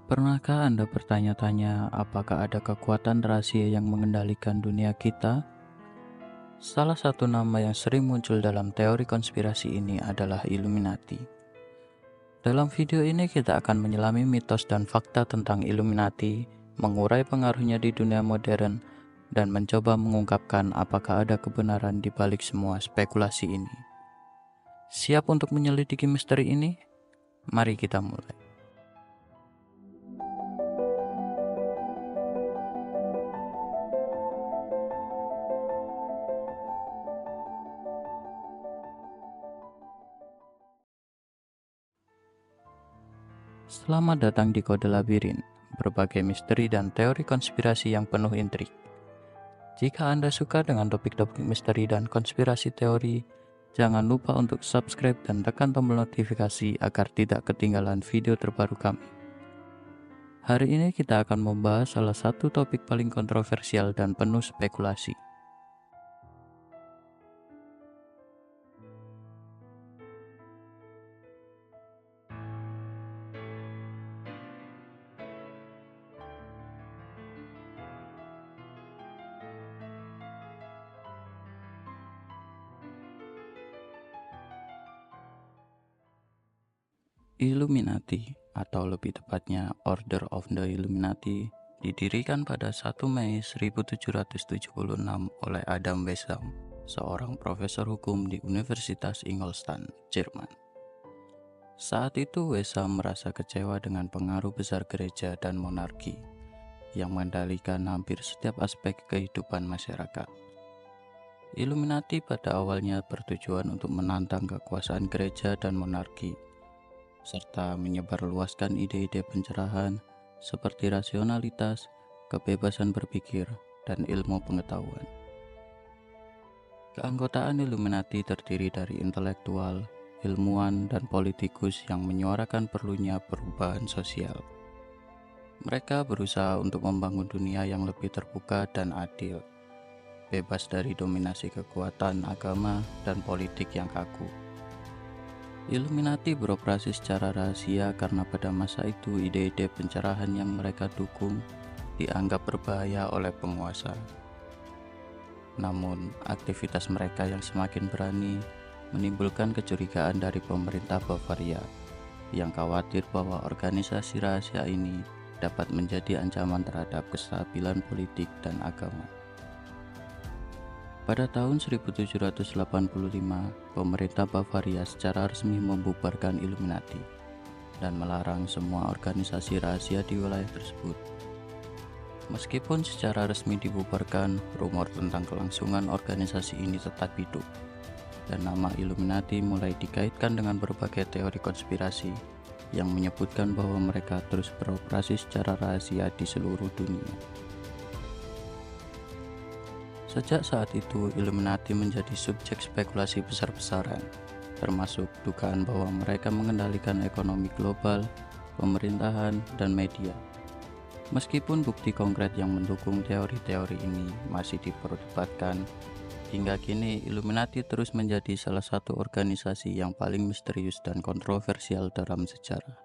Pernahkah Anda bertanya-tanya apakah ada kekuatan rahasia yang mengendalikan dunia kita? Salah satu nama yang sering muncul dalam teori konspirasi ini adalah Illuminati. Dalam video ini kita akan menyelami mitos dan fakta tentang Illuminati, mengurai pengaruhnya di dunia modern, dan mencoba mengungkapkan apakah ada kebenaran di balik semua spekulasi ini. Siap untuk menyelidiki misteri ini? Mari kita mulai. Selamat datang di Kode Labirin, berbagai misteri dan teori konspirasi yang penuh intrik. Jika Anda suka dengan topik-topik misteri dan konspirasi teori, jangan lupa untuk subscribe dan tekan tombol notifikasi agar tidak ketinggalan video terbaru kami. Hari ini kita akan membahas salah satu topik paling kontroversial dan penuh spekulasi. Illuminati, atau lebih tepatnya Order of the Illuminati, didirikan pada 1 Mei 1776 oleh Adam Weishaupt, seorang profesor hukum di Universitas Ingolstadt, Jerman. Saat itu Weishaupt merasa kecewa dengan pengaruh besar gereja dan monarki yang mengendalikan hampir setiap aspek kehidupan masyarakat. Illuminati pada awalnya bertujuan untuk menantang kekuasaan gereja dan monarki, serta menyebarluaskan ide-ide pencerahan seperti rasionalitas, kebebasan berpikir, dan ilmu pengetahuan. Keanggotaan Illuminati terdiri dari intelektual, ilmuwan, dan politikus yang menyuarakan perlunya perubahan sosial. Mereka berusaha untuk membangun dunia yang lebih terbuka dan adil, bebas dari dominasi kekuatan agama dan politik yang kaku. Illuminati beroperasi secara rahasia karena pada masa itu ide-ide pencerahan yang mereka dukung dianggap berbahaya oleh penguasa. Namun, aktivitas mereka yang semakin berani menimbulkan kecurigaan dari pemerintah Bavaria yang khawatir bahwa organisasi rahasia ini dapat menjadi ancaman terhadap kestabilan politik dan agama. Pada tahun 1785, pemerintah Bavaria secara resmi membubarkan Illuminati dan melarang semua organisasi rahasia di wilayah tersebut. Meskipun secara resmi dibubarkan, rumor tentang kelangsungan organisasi ini tetap hidup, dan nama Illuminati mulai dikaitkan dengan berbagai teori konspirasi yang menyebutkan bahwa mereka terus beroperasi secara rahasia di seluruh dunia. Sejak saat itu, Illuminati menjadi subjek spekulasi besar-besaran, termasuk dugaan bahwa mereka mengendalikan ekonomi global, pemerintahan, dan media. Meskipun bukti konkret yang mendukung teori-teori ini masih diperdebatkan, hingga kini Illuminati terus menjadi salah satu organisasi yang paling misterius dan kontroversial dalam sejarah.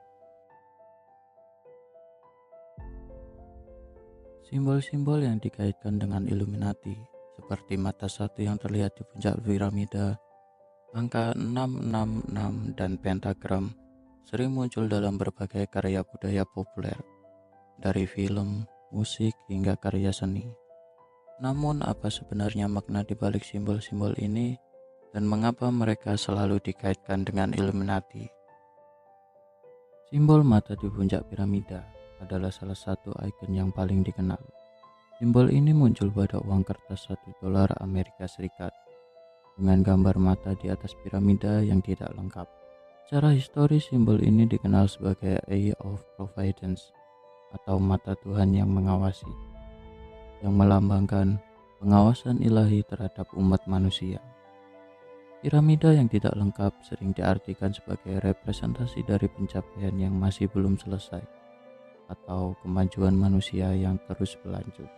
Simbol-simbol yang dikaitkan dengan Illuminati, seperti mata satu yang terlihat di puncak piramida, angka 666, dan pentagram, sering muncul dalam berbagai karya budaya populer, dari film, musik, hingga karya seni. Namun, apa sebenarnya makna di balik simbol-simbol ini, dan mengapa mereka selalu dikaitkan dengan Illuminati? Simbol mata di puncak piramida adalah salah satu ikon yang paling dikenal. Simbol ini muncul pada uang kertas $1 Amerika Serikat dengan gambar mata di atas piramida yang tidak lengkap. Secara historis, simbol ini dikenal sebagai Eye of Providence atau mata Tuhan yang mengawasi, yang melambangkan pengawasan ilahi terhadap umat manusia. Piramida yang tidak lengkap sering diartikan sebagai representasi dari pencapaian yang masih belum selesai atau kemajuan manusia yang terus berlanjut.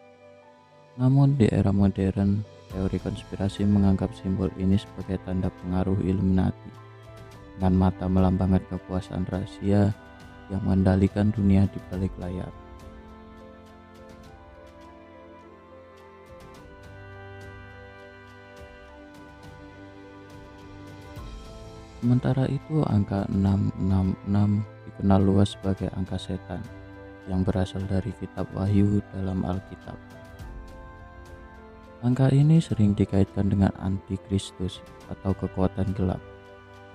Namun di era modern, teori konspirasi menganggap simbol ini sebagai tanda pengaruh Illuminati, dengan mata melambangkan kekuasaan rahasia yang mengendalikan dunia di balik layar. Sementara itu, angka 666 dikenal luas sebagai angka setan yang berasal dari kitab Wahyu dalam Alkitab. Angka ini sering dikaitkan dengan antikristus atau kekuatan gelap.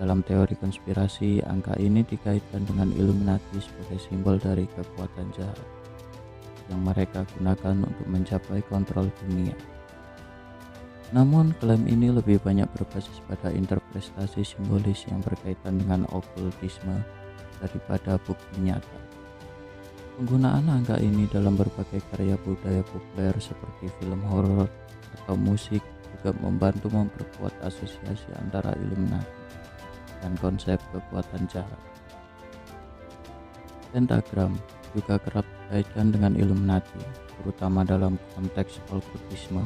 Dalam teori konspirasi, angka ini dikaitkan dengan Illuminati sebagai simbol dari kekuatan jahat yang mereka gunakan untuk mencapai kontrol dunia. Namun, klaim ini lebih banyak berbasis pada interpretasi simbolis yang berkaitan dengan okultisme daripada bukti nyata. Penggunaan angka ini dalam berbagai karya budaya populer seperti film horor atau musik juga membantu memperkuat asosiasi antara Illuminati dan konsep kekuatan jahat. Pentagram juga kerap dikaitkan dengan Illuminati, terutama dalam konteks okultisme.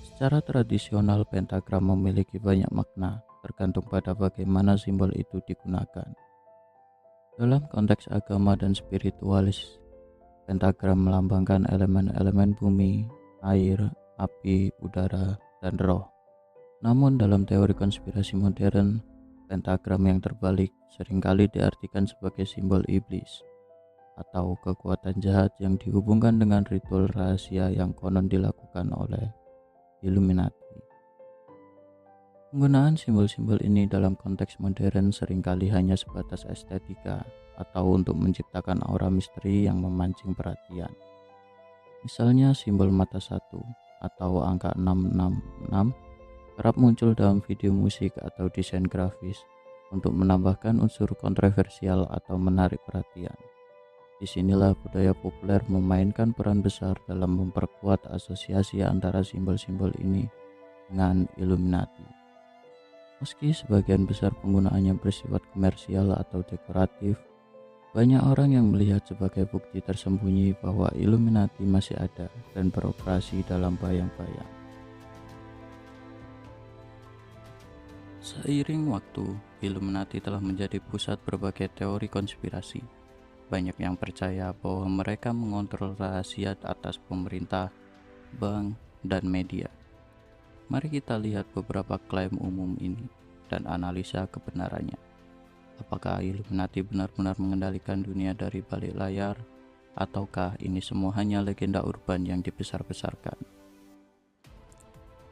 Secara tradisional, pentagram memiliki banyak makna, tergantung pada bagaimana simbol itu digunakan. Dalam konteks agama dan spiritualis, pentagram melambangkan elemen-elemen bumi, air, api, udara, dan roh. Namun dalam teori konspirasi modern, pentagram yang terbalik seringkali diartikan sebagai simbol iblis atau kekuatan jahat yang dihubungkan dengan ritual rahasia yang konon dilakukan oleh Illuminati. Penggunaan simbol-simbol ini dalam konteks modern seringkali hanya sebatas estetika atau untuk menciptakan aura misteri yang memancing perhatian. Misalnya simbol mata satu atau angka 666 kerap muncul dalam video musik atau desain grafis untuk menambahkan unsur kontroversial atau menarik perhatian. Disinilah budaya populer memainkan peran besar dalam memperkuat asosiasi antara simbol-simbol ini dengan Illuminati. Meski sebagian besar penggunaannya bersifat komersial atau dekoratif, banyak orang yang melihat sebagai bukti tersembunyi bahwa Illuminati masih ada dan beroperasi dalam bayang-bayang. Seiring waktu, Illuminati telah menjadi pusat berbagai teori konspirasi. Banyak yang percaya bahwa mereka mengontrol rahasia atas pemerintah, bank, dan media. Mari kita lihat beberapa klaim umum ini dan analisa kebenarannya. Apakah Illuminati benar-benar mengendalikan dunia dari balik layar, ataukah ini semua hanya legenda urban yang dibesar-besarkan?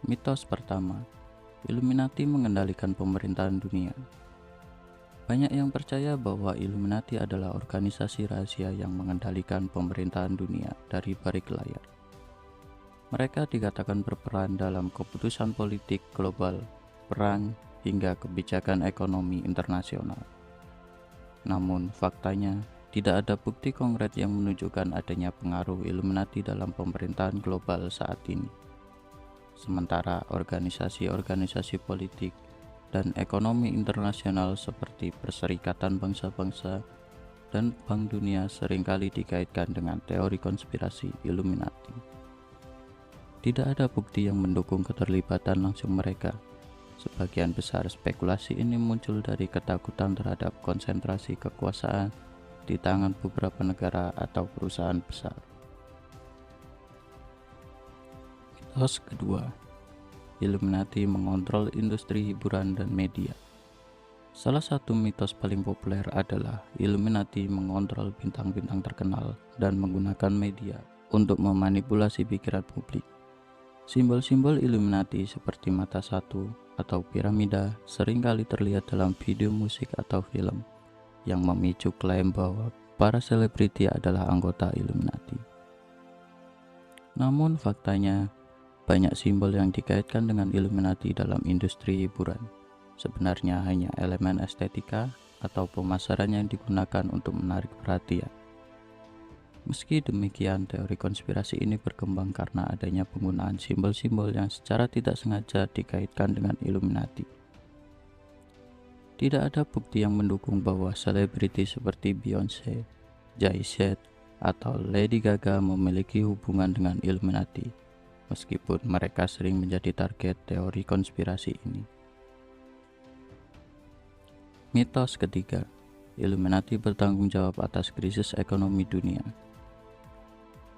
Mitos pertama, Illuminati mengendalikan pemerintahan dunia. Banyak yang percaya bahwa Illuminati adalah organisasi rahasia yang mengendalikan pemerintahan dunia dari balik layar. Mereka dikatakan berperan dalam keputusan politik global, perang, hingga kebijakan ekonomi internasional. Namun, faktanya, tidak ada bukti konkret yang menunjukkan adanya pengaruh Illuminati dalam pemerintahan global saat ini. Sementara organisasi-organisasi politik dan ekonomi internasional seperti Perserikatan Bangsa-Bangsa dan Bank Dunia seringkali dikaitkan dengan teori konspirasi Illuminati. Tidak ada bukti yang mendukung keterlibatan langsung mereka. Sebagian besar spekulasi ini muncul dari ketakutan terhadap konsentrasi kekuasaan di tangan beberapa negara atau perusahaan besar. Mitos kedua, Illuminati mengontrol industri hiburan dan media. Salah satu mitos paling populer adalah Illuminati mengontrol bintang-bintang terkenal dan menggunakan media untuk memanipulasi pikiran publik. Simbol-simbol Illuminati seperti mata satu atau piramida seringkali terlihat dalam video musik atau film yang memicu klaim bahwa para selebriti adalah anggota Illuminati. Namun faktanya, banyak simbol yang dikaitkan dengan Illuminati dalam industri hiburan sebenarnya hanya elemen estetika atau pemasaran yang digunakan untuk menarik perhatian. Meski demikian, teori konspirasi ini berkembang karena adanya penggunaan simbol-simbol yang secara tidak sengaja dikaitkan dengan Illuminati. Tidak ada bukti yang mendukung bahwa selebriti seperti Beyonce, Jay-Z, atau Lady Gaga memiliki hubungan dengan Illuminati, meskipun mereka sering menjadi target teori konspirasi ini. Mitos ketiga, Illuminati bertanggung jawab atas krisis ekonomi dunia.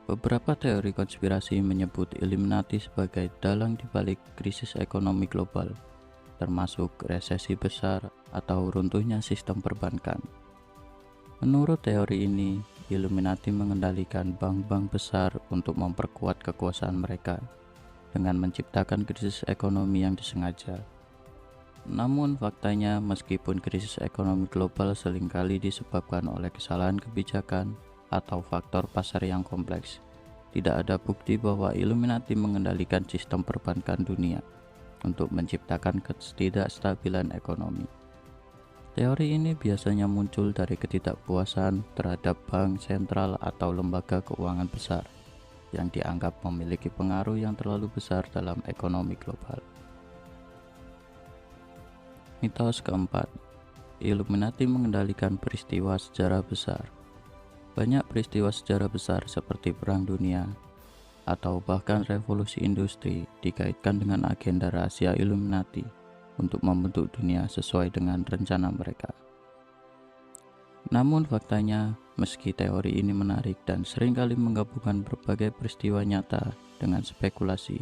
Beberapa teori konspirasi menyebut Illuminati sebagai dalang di balik krisis ekonomi global, termasuk resesi besar atau runtuhnya sistem perbankan. Menurut teori ini, Illuminati mengendalikan bank-bank besar untuk memperkuat kekuasaan mereka dengan menciptakan krisis ekonomi yang disengaja. Namun faktanya, meskipun krisis ekonomi global seringkali disebabkan oleh kesalahan kebijakan atau faktor pasar yang kompleks, tidak ada bukti bahwa Illuminati mengendalikan sistem perbankan dunia untuk menciptakan ketidakstabilan ekonomi. Teori ini biasanya muncul dari ketidakpuasan terhadap bank sentral atau lembaga keuangan besar yang dianggap memiliki pengaruh yang terlalu besar dalam ekonomi global. Mitos keempat, Illuminati mengendalikan peristiwa sejarah besar. Banyak peristiwa sejarah besar seperti Perang Dunia atau bahkan revolusi industri dikaitkan dengan agenda rahasia Illuminati untuk membentuk dunia sesuai dengan rencana mereka. Namun faktanya, meski teori ini menarik dan seringkali menggabungkan berbagai peristiwa nyata dengan spekulasi,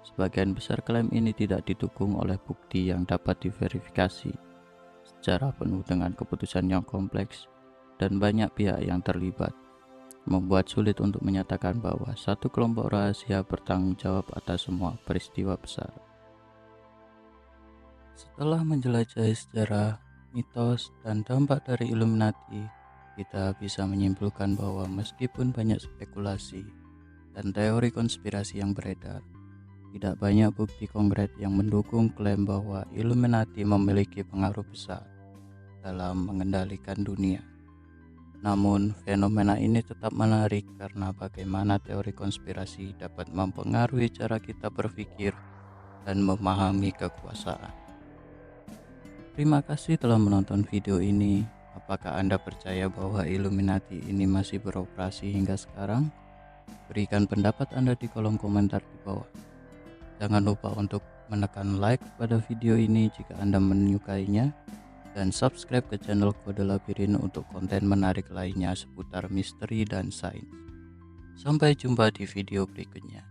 sebagian besar klaim ini tidak didukung oleh bukti yang dapat diverifikasi secara penuh dengan keputusan yang kompleks dan banyak pihak yang terlibat, membuat sulit untuk menyatakan bahwa satu kelompok rahasia bertanggung jawab atas semua peristiwa besar. Setelah menjelajahi sejarah, mitos, dan dampak dari Illuminati, kita bisa menyimpulkan bahwa meskipun banyak spekulasi dan teori konspirasi yang beredar, tidak banyak bukti konkret yang mendukung klaim bahwa Illuminati memiliki pengaruh besar dalam mengendalikan dunia. Namun, fenomena ini tetap menarik karena bagaimana teori konspirasi dapat mempengaruhi cara kita berpikir dan memahami kekuasaan. Terima kasih telah menonton video ini. Apakah Anda percaya bahwa Illuminati ini masih beroperasi hingga sekarang? Berikan pendapat Anda di kolom komentar di bawah. Jangan lupa untuk menekan like pada video ini jika Anda menyukainya, dan subscribe ke channel Kode Labirin untuk konten menarik lainnya seputar misteri dan sains. Sampai jumpa di video berikutnya.